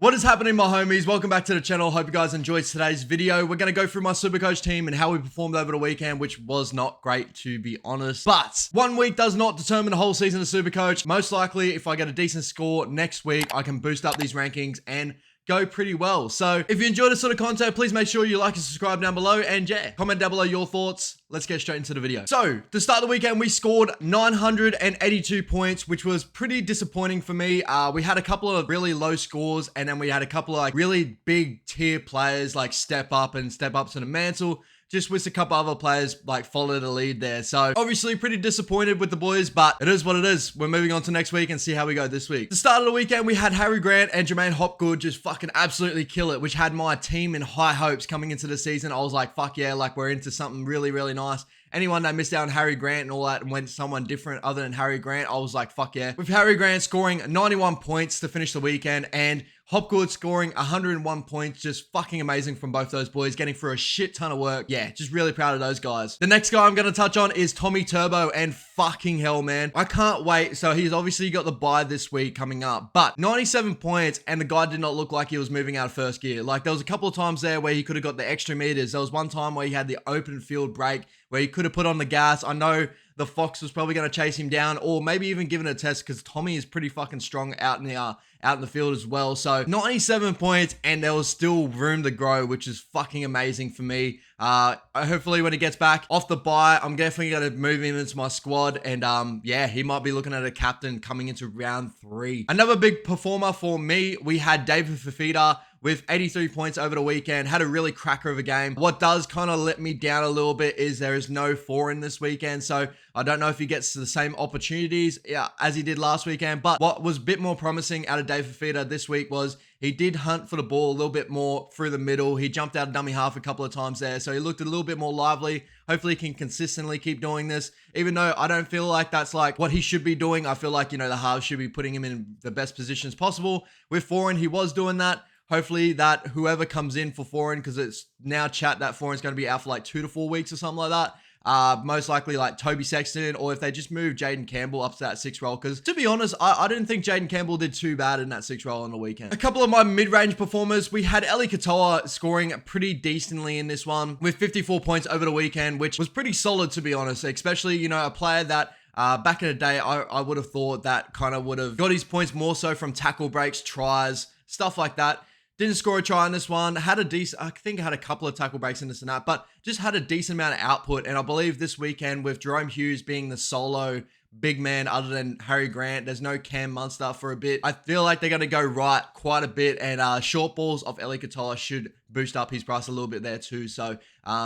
What is happening, my homies? Welcome back to the channel. Hope you guys enjoyed today's video. We're going to go through my Supercoach team and how we performed over the weekend, which was not great, to be honest. But one week does not determine the whole season of Supercoach. Most likely, if I get a decent score next week, I can boost up these rankings and go pretty well. So if you enjoy this sort of content, please make sure you like and subscribe down below. And yeah, comment down below your thoughts. Let's get straight into the video. So to start the weekend, we scored 982 points, which was pretty disappointing for me. We had a couple of really low scores, and then we had a couple of really big tier players step up to the mantle. Just wish a couple other players follow the lead there. So obviously pretty disappointed with the boys, but it is what it is. We're moving on to next week and see how we go this week. The start of the weekend, we had Harry Grant and Jermaine Hopgood just fucking absolutely kill it, which had my team in high hopes coming into the season. I was like, fuck yeah, we're into something really, really nice. Anyone that missed out on Harry Grant and all that and went someone different other than Harry Grant, I was like, fuck yeah. With Harry Grant scoring 91 points to finish the weekend and Hopgood scoring 101 points, just fucking amazing from both those boys, getting through a shit ton of work. Yeah, just really proud of those guys. The next guy I'm going to touch on is Tommy Turbo, and fucking hell, man. I can't wait. So he's obviously got the bye this week coming up, but 97 points, and the guy did not look like he was moving out of first gear. There was a couple of times there where he could have got the extra meters. There was one time where he had the open field break where he could have put on the gas. I know the Fox was probably going to chase him down, or maybe even give it a test, because Tommy is pretty fucking strong out in the field as well. So 97 points, and there was still room to grow, which is fucking amazing for me. Hopefully when he gets back off the bye, I'm definitely going to move him into my squad, and yeah, he might be looking at a captain coming into round 3. Another big performer for me, we had David Fafita with 83 points over the weekend. Had a really cracker of a game. What does kind of let me down a little bit is there is no foreign this weekend, so I don't know if he gets the same opportunities as he did last weekend. But what was a bit more promising out of Dave Fafita this week was he did hunt for the ball a little bit more through the middle. He jumped out of dummy half a couple of times there, so he looked a little bit more lively. Hopefully he can consistently keep doing this, even though I don't feel like that's what he should be doing. I feel like, the halves should be putting him in the best positions possible. With foreign, he was doing that. Hopefully that whoever comes in for foreign, because it's now chat that foreign's going to be out for 2 to 4 weeks or something like that. Most likely Toby Sexton, or if they just move Jaden Campbell up to that 6 role, because to be honest, I didn't think Jaden Campbell did too bad in that 6 role on the weekend. A couple of my mid-range performers, we had Eli Katoa scoring pretty decently in this one with 54 points over the weekend, which was pretty solid, to be honest, especially, a player that back in the day, I would have thought that kind of would have got his points more so from tackle breaks, tries, stuff like that. Didn't score a try in this one. Had a decent, I think had a couple of tackle breaks in this and that, but just had a decent amount of output. And I believe this weekend, with Jerome Hughes being the solo big man other than Harry Grant, there's no Cam Munster for a bit. I feel like they're going to go right quite a bit, and short balls of Eli Katoa should boost up his price a little bit there too. So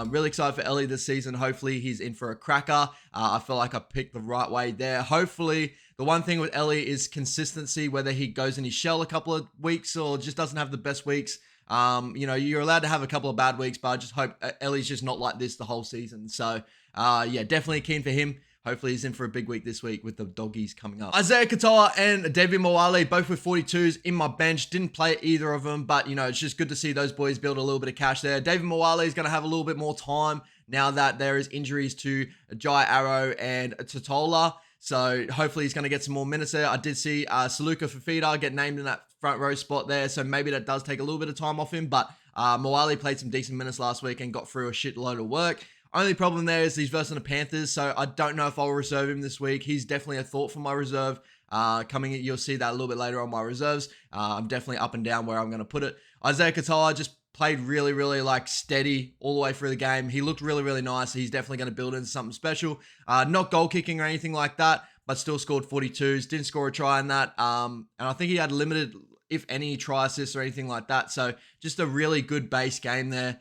really excited for Eli this season. Hopefully he's in for a cracker. I feel like I picked the right way there. Hopefully the one thing with Eli is consistency, whether he goes in his shell a couple of weeks or just doesn't have the best weeks. You're allowed to have a couple of bad weeks, but I just hope Eli's just not like this the whole season. So yeah, definitely keen for him. Hopefully he's in for a big week this week with the doggies coming up. Isaiah Katoa and David Moale, both with 42s in my bench. Didn't play either of them, but, it's just good to see those boys build a little bit of cash there. David Moale is going to have a little bit more time now that there is injuries to Jai Arrow and Totola. So hopefully he's going to get some more minutes there. I did see Saluka Fafita get named in that front row spot there, so maybe that does take a little bit of time off him, but Moale played some decent minutes last week and got through a shitload of work. Only problem there is he's versing the Panthers, so I don't know if I'll reserve him this week. He's definitely a thought for my reserve. You'll see that a little bit later on my reserves. I'm definitely up and down where I'm going to put it. Isaiah Katoa just played really, really steady all the way through the game. He looked really, really nice. He's definitely going to build into something special. Not goal kicking or anything like that, but still scored 42s. Didn't score a try in that. And I think he had limited, if any, try assists or anything like that. So just a really good base game there.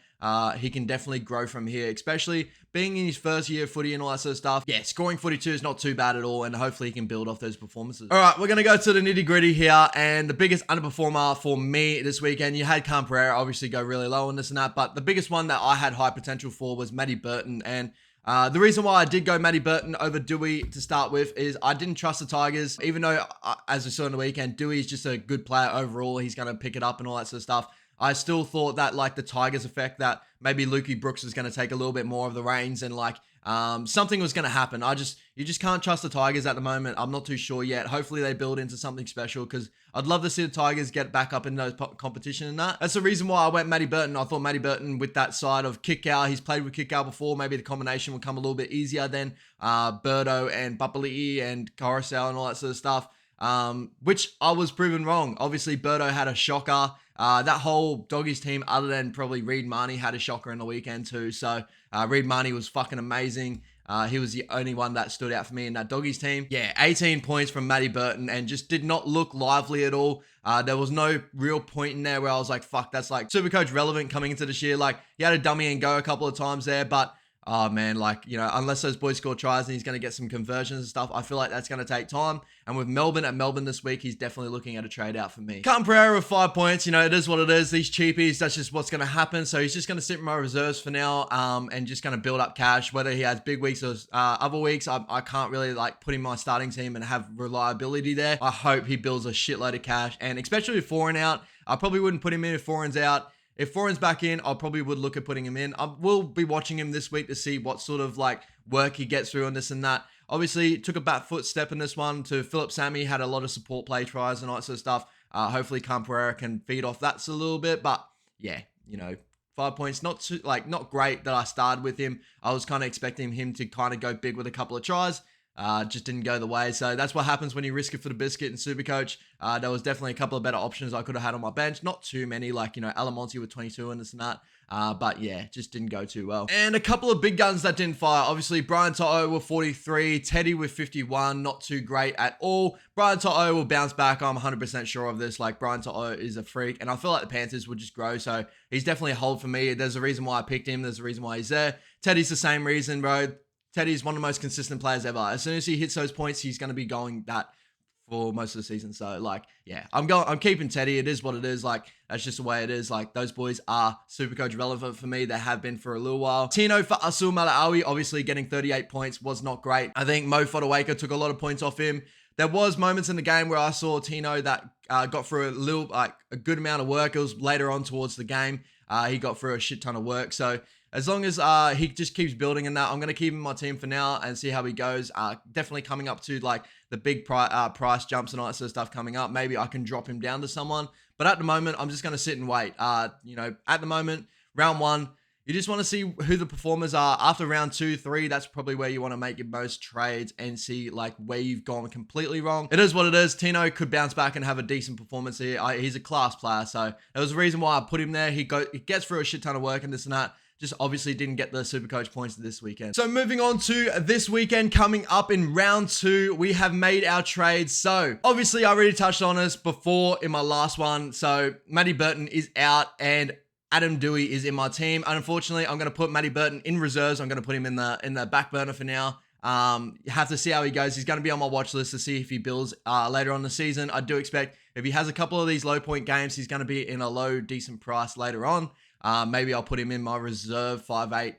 He can definitely grow from here, especially being in his first year of footy and all that sort of stuff. Yeah, scoring 42 is not too bad at all, and hopefully he can build off those performances. All right, we're going to go to the nitty gritty here, and the biggest underperformer for me this weekend, you had Cam Pereira obviously go really low on this and that, but the biggest one that I had high potential for was Matty Burton, and the reason why I did go Matty Burton over Dewey to start with is I didn't trust the Tigers, even though, as we saw in the weekend, Dewey is just a good player overall. He's going to pick it up and all that sort of stuff. I still thought that the Tigers effect, that maybe Lukey Brooks is going to take a little bit more of the reins and Something was going to happen. You just can't trust the Tigers at the moment. I'm not too sure yet. Hopefully they build into something special because I'd love to see the Tigers get back up in those competition and that. That's the reason why I went Matty Burton. I thought Matty Burton with that side of kick out. He's played with kick out before. Maybe the combination would come a little bit easier than Birdo and Papali'i and Coruscant and all that sort of stuff. Which I was proven wrong. Obviously, Birdo had a shocker. That whole Doggies team, other than probably Reed Marnie, had a shocker in the weekend too. So Reed Marnie was fucking amazing. He was the only one that stood out for me in that Doggies team. Yeah, 18 points from Matty Burton and just did not look lively at all. There was no real point in there where I was like, fuck, that's like Supercoach relevant coming into this year. Like, he had a dummy and go a couple of times there, but oh man, like, you know, unless those boys score tries and he's going to get some conversions and stuff, I feel like that's going to take time. And with Melbourne at Melbourne this week, he's definitely looking at a trade out for me. Carlton Pereira with 5 points. You know, it is what it is. These cheapies, that's just what's going to happen. So he's just going to sit in my reserves for now and just going to build up cash. Whether he has big weeks or other weeks, I can't really like put in my starting team and have reliability there. I hope he builds a shitload of cash. And especially with Foreign out, I probably wouldn't put him in if Foreign's out. If Foreign's back in, I probably would look at putting him in. I will be watching him this week to see what sort of like work he gets through on this and that. Obviously, took a back foot step in this one to Philip Sammy, had a lot of support play tries and all that sort of stuff. Hopefully, Carlton Pereira can feed off that a little bit. But yeah, you know, 5 points, not great that I started with him. I was kind of expecting him to kind of go big with a couple of tries. Just didn't go the way. So that's what happens when you risk it for the biscuit in Supercoach. There was definitely a couple of better options I could have had on my bench. Not too many, like, you know, Alamonte with 22 and this and that. But yeah, just didn't go too well. And a couple of big guns that didn't fire. Obviously, Brian To'o with 43, Teddy with 51, not too great at all. Brian To'o will bounce back. I'm 100% sure of this. Like, Brian To'o is a freak, and I feel like the Panthers would just grow. So he's definitely a hold for me. There's a reason why I picked him. There's a reason why he's there. Teddy's the same reason, bro. Teddy's one of the most consistent players ever. As soon as he hits those points, he's going to be going that for most of the season. So, like, yeah, I'm keeping Teddy. It is what it is. Like, that's just the way it is. Like, those boys are Supercoach relevant for me. They have been for a little while. Tino for Asul Malaawi, obviously getting 38 points was not great. I think Mo Fodawaker took a lot of points off him. There was moments in the game where I saw Tino that got through a good amount of work. It was later on towards the game. He got through a shit ton of work. So, as long as he just keeps building in that, I'm going to keep him in my team for now and see how he goes. Definitely coming up to like the big price jumps and all that sort of stuff coming up. Maybe I can drop him down to someone. But at the moment, I'm just going to sit and wait. You know, at the moment, round 1, you just want to see who the performers are. After round 2, 3, that's probably where you want to make your most trades and see like where you've gone completely wrong. It is what it is. Tino could bounce back and have a decent performance here. He's a class player. So there was a reason why I put him there. He gets through a shit ton of work and this and that. Just obviously didn't get the Supercoach points this weekend. So moving on to this weekend, coming up in round 2, we have made our trades. So obviously I already touched on this before in my last one. So Matty Burton is out and Adam Dewey is in my team. Unfortunately, I'm going to put Matty Burton in reserves. I'm going to put him in the back burner for now. You have to see how he goes. He's going to be on my watch list to see if he builds later on in the season. I do expect if he has a couple of these low point games, he's going to be in a low decent price later on. Maybe I'll put him in my reserve 5'8",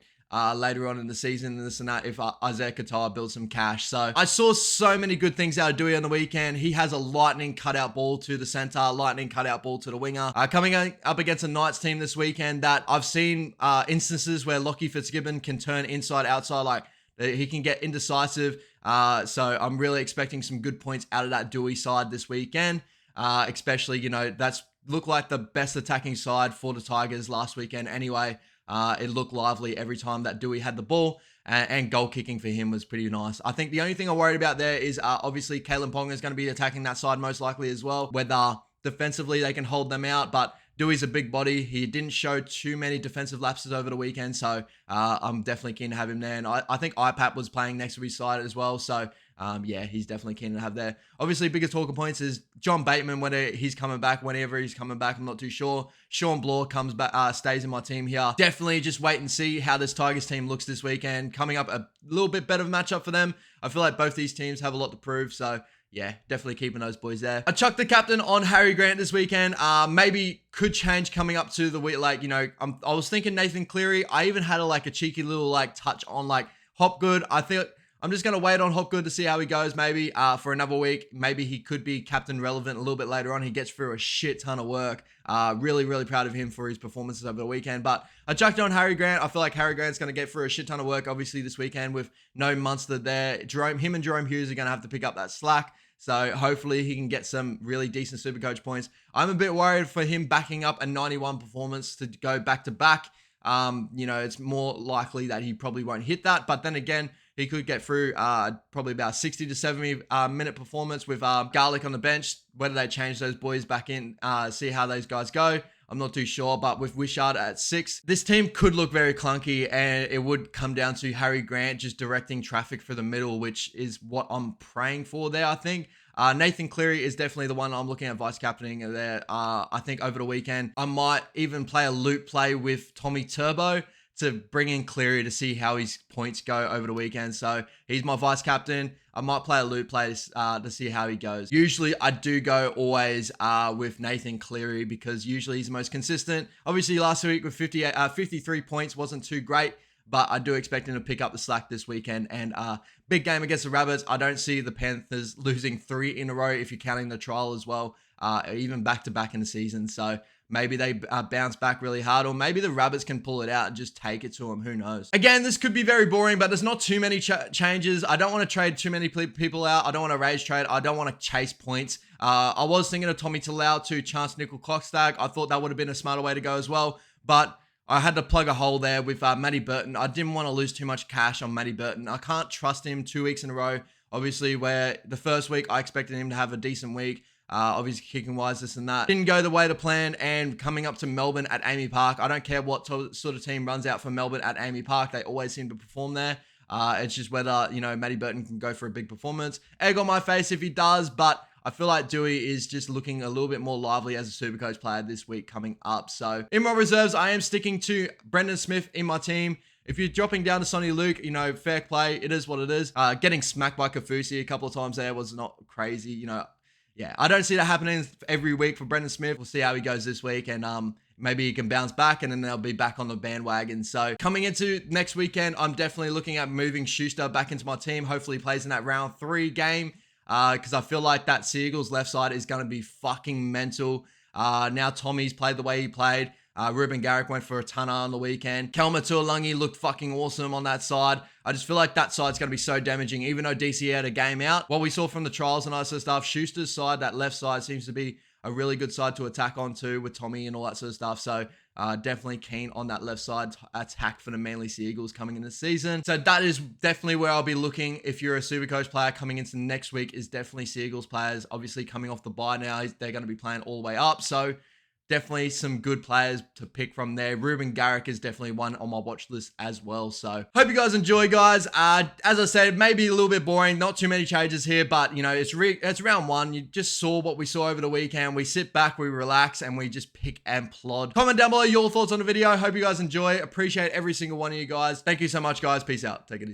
later on in the season and this and that if Isaiah Qatar builds some cash. So I saw so many good things out of Dewey on the weekend. He has a lightning cutout ball to the center, lightning cutout ball to the winger. Coming up against a Knights team this weekend that I've seen instances where Lockie Fitzgibbon can turn inside, outside, like he can get indecisive. So I'm really expecting some good points out of that Dewey side this weekend. Especially, you know, that's looked like the best attacking side for the Tigers last weekend anyway. It looked lively every time that Dewey had the ball, and goal kicking for him was pretty nice. I think the only thing I'm worried about there is obviously Kalen Ponga is going to be attacking that side most likely as well, whether defensively they can hold them out, but Dewey's a big body. He didn't show too many defensive lapses over the weekend, so I'm definitely keen to have him there. And I think IPAP was playing next to his side as well, so yeah, he's definitely keen to have there. Obviously, biggest talking points is John Bateman, whenever he's coming back, I'm not too sure. Sean Bloor comes back, stays in my team here. Definitely just wait and see how this Tigers team looks this weekend. Coming up a little bit better matchup for them. I feel like both these teams have a lot to prove, so yeah, definitely keeping those boys there. I chucked the captain on Harry Grant this weekend. Maybe could change coming up to the week. Like, you know, I was thinking Nathan Cleary. I even had a cheeky little touch on Hopgood. I'm just going to wait on Hopgood to see how he goes maybe for another week. Maybe he could be captain relevant a little bit later on. He gets through a shit ton of work. Really, really proud of him for his performances over the weekend. But I chucked on Harry Grant. I feel like Harry Grant's going to get through a shit ton of work, obviously, this weekend with no Munster there. Him and Jerome Hughes are going to have to pick up that slack. So hopefully he can get some really decent Supercoach points. I'm a bit worried for him backing up a 91 performance to go back to back. It's more likely that he probably won't hit that. But then again, he could get through probably about 60 to 70 minute performance with Garlic on the bench. Whether they change those boys back in, see how those guys go. I'm not too sure, but with Wishart at 6, this team could look very clunky, and it would come down to Harry Grant just directing traffic for the middle, which is what I'm praying for there, I think. Nathan Cleary is definitely the one I'm looking at vice captaining there. I think over the weekend, I might even play a loop play with Tommy Turbo to bring in Cleary to see how his points go over the weekend. So he's my vice captain. I might play a loop play to see how he goes. Usually I do go always with Nathan Cleary because usually he's the most consistent. Obviously last week with 53 points wasn't too great, but I do expect him to pick up the slack this weekend. And big game against the Rabbits. I don't see the Panthers losing 3 in a row if you're counting the trial as well, even back-to-back in the season. So maybe they bounce back really hard, or maybe the Rabbits can pull it out and just take it to them. Who knows? Again, this could be very boring, but there's not too many changes. I don't want to trade too many people out. I don't want to rage trade. I don't want to chase points. I was thinking of Tommy Talau to Chance Nickel Clockstack. I thought that would have been a smarter way to go as well, but I had to plug a hole there with Matty Burton. I didn't want to lose too much cash on Matty Burton. I can't trust him 2 weeks in a row. Obviously, where the first week I expected him to have a decent week. Obviously, kicking wise, this and that. Didn't go the way to plan, and coming up to Melbourne at Amy Park. I don't care what sort of team runs out for Melbourne at Amy Park. They always seem to perform there. It's just whether, Matty Burton can go for a big performance. Egg on my face if he does, but I feel like Dewey is just looking a little bit more lively as a Supercoach player this week coming up. So in my reserves, I am sticking to Brendan Smith in my team. If you're dropping down to Sonny Luke, fair play. It is what it is. Getting smacked by Kafusi a couple of times there was not crazy, Yeah, I don't see that happening every week for Brendan Smith. We'll see how he goes this week, and maybe he can bounce back, and then they'll be back on the bandwagon. So coming into next weekend, I'm definitely looking at moving Schuster back into my team. Hopefully he plays in that round 3 game, because I feel like that Seagulls left side is going to be fucking mental. Now Tommy's played the way he played. Ruben Garrick went for a tonner on the weekend. Kelma Tuolangi looked fucking awesome on that side. I just feel like that side's going to be so damaging, even though DC had a game out. What we saw from the trials and all that sort of stuff, Schuster's side, that left side, seems to be a really good side to attack on too with Tommy and all that sort of stuff. So definitely keen on that left side attack for the Manly Sea Eagles coming in the season. So that is definitely where I'll be looking if you're a Supercoach player coming into next week, is definitely Sea Eagles players. Obviously coming off the bye now, they're going to be playing all the way up. So definitely some good players to pick from there. Ruben Garrick is definitely one on my watch list as well. So hope you guys enjoy, guys. As I said, maybe a little bit boring. Not too many changes here, but it's round 1. You just saw what we saw over the weekend. We sit back, we relax, and we just pick and plod. Comment down below your thoughts on the video. Hope you guys enjoy. Appreciate every single one of you guys. Thank you so much, guys. Peace out. Take it easy.